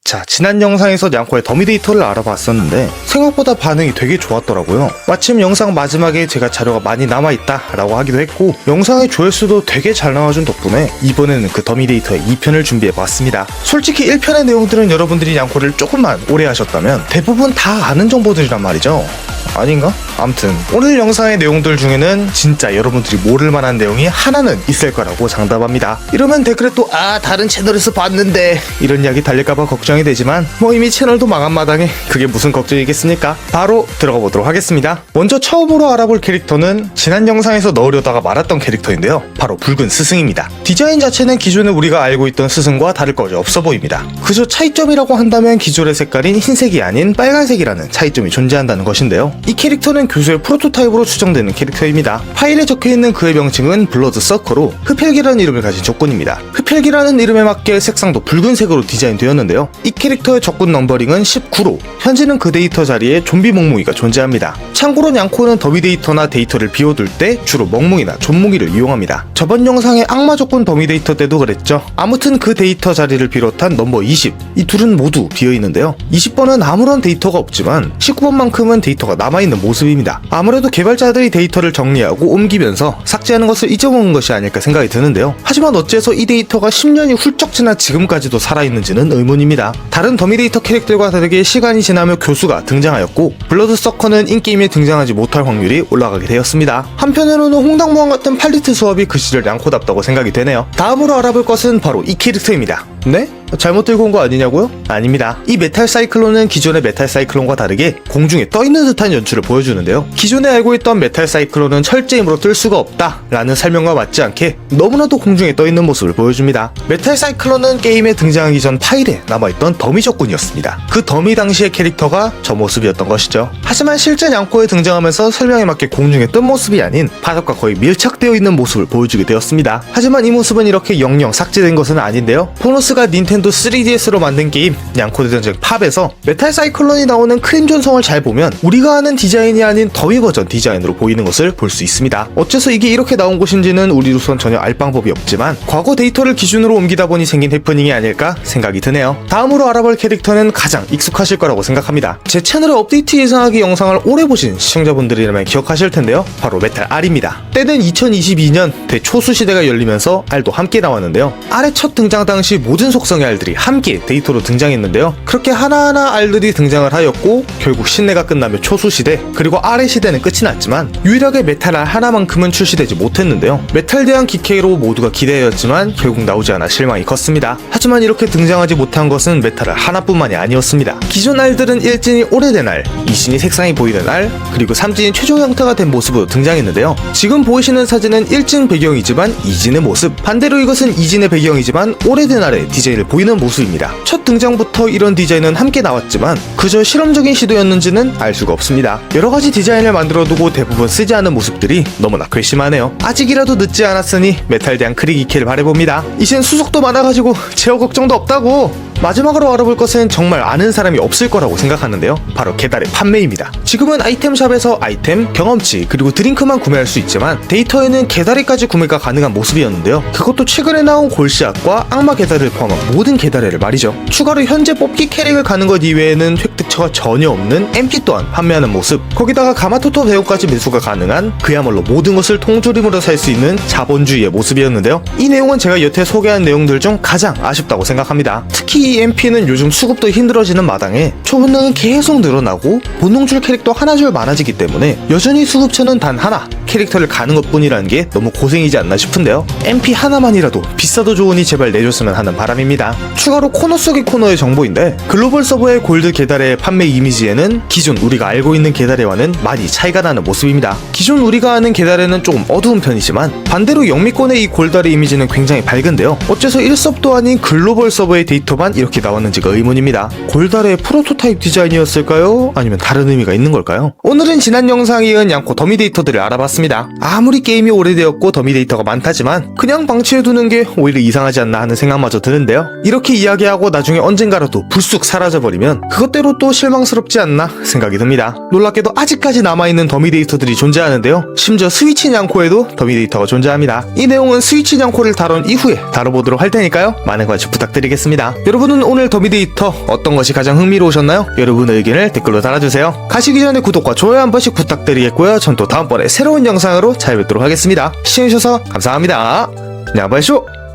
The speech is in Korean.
자, 지난 영상에서 냥코의 더미 데이터를 알아봤었는데 생각보다 반응이 되게 좋았더라고요. 마침 영상 마지막에 제가 자료가 많이 남아있다 라고 하기도 했고 영상의 조회수도 되게 잘 나와준 덕분에 이번에는 그 더미 데이터의 2편을 준비해봤습니다. 솔직히 1편의 내용들은 여러분들이 냥코를 조금만 오래 하셨다면 대부분 다 아는 정보들이란 말이죠. 아닌가? 암튼 오늘 영상의 내용들 중에는 진짜 여러분들이 모를 만한 내용이 하나는 있을 거라고 장담합니다. 이러면 댓글에 또 다른 채널에서 봤는데 이런 이야기 달릴까봐 걱정이 되지만 뭐 이미 채널도 망한 마당에 그게 무슨 걱정이겠습니까? 바로 들어가 보도록 하겠습니다. 먼저 처음으로 알아볼 캐릭터는 지난 영상에서 넣으려다가 말았던 캐릭터인데요, 바로 붉은 스승입니다. 디자인 자체는 기존에 우리가 알고 있던 스승과 다를 것이 없어 보입니다. 그저 차이점이라고 한다면 기존의 색깔인 흰색이 아닌 빨간색이라는 차이점이 존재한다는 것인데요, 이 캐릭터는 교수의 프로토타입으로 추정되는 캐릭터입니다. 파일에 적혀있는 그의 명칭은 블러드 서커로 흡혈귀라는 이름을 가진 적군입니다. 흡혈귀라는 이름에 맞게 색상도 붉은색으로 디자인되었는데요, 이 캐릭터의 적군 넘버링은 19로 현재는 그 데이터 자리에 좀비 멍뭉이가 존재합니다. 참고로 냥코는 더미 데이터나 데이터를 비워둘 때 주로 멍뭉이나 존뭉이를 이용합니다. 저번 영상의 악마 적군 더미 데이터 때도 그랬죠. 아무튼 그 데이터 자리를 비롯한 넘버 20, 이 둘은 모두 비어있는데요, 20번은 아무런 데이터가 없지만 19번만큼은 데이터가 남아있는 모습입니다. 아무래도 개발자들이 데이터를 정리하고 옮기면서 삭제하는 것을 잊어먹은 것이 아닐까 생각이 드는데요, 하지만 어째서 이 데이터가 10년이 훌쩍 지나 지금까지도 살아있는지는 의문입니다. 다른 더미 데이터 캐릭터들과 다르게 시간이 지나며 교수가 등장하였고 블러드 서커는 인게임에 등장하지 못할 확률이 올라가게 되었습니다. 한편으로는 홍당무왕 같은 팔리트 수업이 그 시절 냥코답다고 생각이 되네요. 다음으로 알아볼 것은 바로 이 캐릭터입니다. 네? 잘못 들고 온 거 아니냐고요? 아닙니다. 이 메탈 사이클론은 기존의 메탈 사이클론과 다르게 공중에 떠있는 듯한 연출을 보여주는데요, 기존에 알고 있던 메탈 사이클론은 철제 힘으로 뜰 수가 없다 라는 설명과 맞지 않게 너무나도 공중에 떠있는 모습을 보여줍니다. 메탈 사이클론은 게임에 등장하기 전 파일에 남아있던 더미 적군이었습니다. 그 더미 당시의 캐릭터가 저 모습이었던 것이죠. 하지만 실제 냥코에 등장하면서 설명에 맞게 공중에 뜬 모습이 아닌 바닥과 거의 밀착되어 있는 모습을 보여주게 되었습니다. 하지만 이 모습은 이렇게 영영 삭제된 것은 아닌데요, 보너스가 닌텐도 3DS로 만든 게임 냥코 대전쟁 팝에서 메탈 사이클론이 나오는 크림존성을 잘 보면 우리가 아는 디자인이 아닌 더미 버전 디자인으로 보이는 것을 볼 수 있습니다. 어째서 이게 이렇게 나온 것인지는 우리로선 전혀 알 방법이 없지만 과거 데이터를 기준으로 옮기다 보니 생긴 해프닝이 아닐까 생각이 드네요. 다음으로 알아볼 캐릭터는 가장 익숙하실 거라고 생각합니다. 제 채널의 업데이트 예상하기 영상을 오래 보신 시청자분들이라면 기억하실 텐데요, 바로 메탈 R입니다. 때는 2022년 대초수 시대가 열리면서 R도 함께 나왔는데요, R의 첫 등장 당시 모든 속성의 R들이 함께 데이터로 등장했는데요, 그렇게 하나하나 R들이 등장을 하였고 결국 신내가 끝나며 초수시대 그리고 R의 시대는 끝이 났지만 유일하게 메탈 R 하나만큼은 출시되지 못했는데요, 메탈 대한 기케이로 모두가 기대하였지만 결국 나오지 않아 실망이 컸습니다. 하지만 이렇게 등장하지 못한 것은 메탈 R 하나뿐만이 아니었습니다. 기존 R들은 1진이 오래된 R, 2진이 색상이 보이는 R, 그리고 3진이 최종 형태가 된 모습으로 등장했는데요, 지금 보이시는 사진은 1진 배경이지만 2진의 모습, 반대로 이것은 2진의 배경이지만 오래된 R의 디자인을 보이는 모습입니다. 첫 등장부터 이런 디자인은 함께 나왔지만 그저 실험적인 시도였는지는 알 수가 없습니다. 여러가지 디자인을 만들어두고 대부분 쓰지 않은 모습들이 너무나 괘씸하네요. 아직이라도 늦지 않았으니 메탈 대한 크릭 2킬 바래봅니다. 이젠 수속도 많아가지고 제어 걱정도 없다고. 마지막으로 알아볼 것은 정말 아는 사람이 없을 거라고 생각하는데요, 바로 계달의 판매입니다. 지금은 아이템샵에서 아이템, 경험치, 그리고 드링크만 구매할 수 있지만 데이터에는 계달에까지 구매가 가능한 모습이었는데요, 그것도 최근에 나온 골시앗과 악마 계달을 포함한 모든 계달에를 말이죠. 추가로 현재 뽑기 캐릭을 가는 것 이외에는 획득처가 전혀 없는 MP 또한 판매하는 모습, 거기다가 가마토토 배우까지 매수가 가능한 그야말로 모든 것을 통조림으로 살 수 있는 자본주의의 모습이었는데요, 이 내용은 제가 여태 소개한 내용들 중 가장 아쉽다고 생각합니다. 특히 이 MP는 요즘 수급도 힘들어지는 마당에 초본능은 계속 늘어나고 본능줄 캐릭터 하나줄 많아지기 때문에 여전히 수급처는 단 하나 캐릭터를 가는 것 뿐이라는 게 너무 고생이지 않나 싶은데요, MP 하나만이라도 비싸도 좋으니 제발 내줬으면 하는 바람입니다. 추가로 코너 속의 코너의 정보인데 글로벌 서버의 골드 계달의 판매 이미지에는 기존 우리가 알고 있는 계달에와는 많이 차이가 나는 모습입니다. 기존 우리가 아는 계달에는 조금 어두운 편이지만 반대로 영미권의 이 골달의 이미지는 굉장히 밝은데요, 어째서 1섭도 아닌 글로벌 서버의 데이터만 이렇게 나왔는지가 의문입니다. 골달의 프로토타입 디자인이었을까요? 아니면 다른 의미가 있는 걸까요? 오늘은 지난 영상에 이은 냥코 더미 데이터들을 알아봤습니다. 아무리 게임이 오래되었고 더미 데이터가 많다지만 그냥 방치해두는 게 오히려 이상하지 않나 하는 생각마저 드는데요, 이렇게 이야기하고 나중에 언젠가라도 불쑥 사라져버리면 그것대로 또 실망스럽지 않나 생각이 듭니다. 놀랍게도 아직까지 남아있는 더미 데이터들이 존재하는데요, 심지어 스위치 냥코에도 더미 데이터가 존재합니다. 이 내용은 스위치 냥코를 다룬 이후에 다뤄보도록 할 테니까요, 많은 관심 부탁드리겠습니다. 여러분 여러분은 오늘 더미데이터 어떤 것이 가장 흥미로우셨나요? 여러분의 의견을 댓글로 달아주세요. 가시기 전에 구독과 좋아요 한 번씩 부탁드리겠고요. 전 또 다음번에 새로운 영상으로 찾아뵙도록 하겠습니다. 시청해주셔서 감사합니다. 안녕하세요.